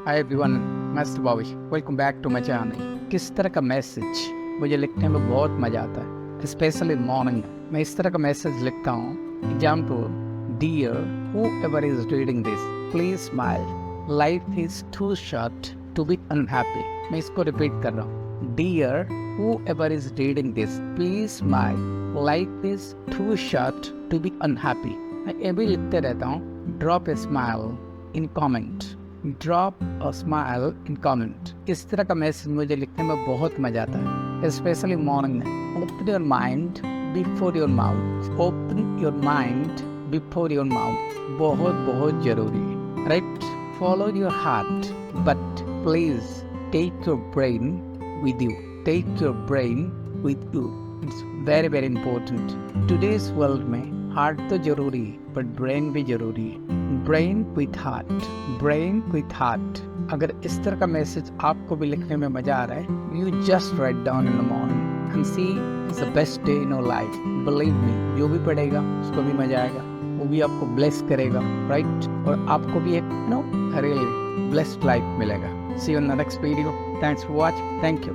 हाय everyone, मस्त Bobby, welcome back to my channel. किस तरह का मैसेज मुझे लिखने में बहुत मज़ा आता है, स्पेशली मॉर्निंग में। मैं इस तरह का मैसेज लिखता हूँ। Example, dear whoever is reading this, please smile. Life is too short to be unhappy. मैं इसको रिपीट कर रहा हूँ। Dear whoever is reading this, please smile. Life is too short to be unhappy. मैं ये भी लिखते रहता हूँ। Drop a smile in comment. Drop a smile in comment. इस तरह का मैसेज मुझे लिखने में बहुत मजा आता है, स्पेशली मॉर्निंग में। Open your mind before your mouth. Open your mind before your mouth बहुत बहुत जरूरी है, right? Follow your heart but please take your brain with you. Take your brain with you, it's very very important. Today's world में heart तो जरूरी है but brain भी जरूरी है। Brain with heart, brain with heart. अगर इस तरह का मैसेज आपको भी लिखने में मजा आ रहा है, you just write down in the morning and see it's the best day in your life. Believe me, जो भी पढ़ेगा उसको भी मजा आएगा, वो भी आपको ब्लेस करेगा, राइट? और आपको भी एक रियली ब्लेस्ड लाइफ मिलेगा। See you in the next video. Thanks for watching. Thank you.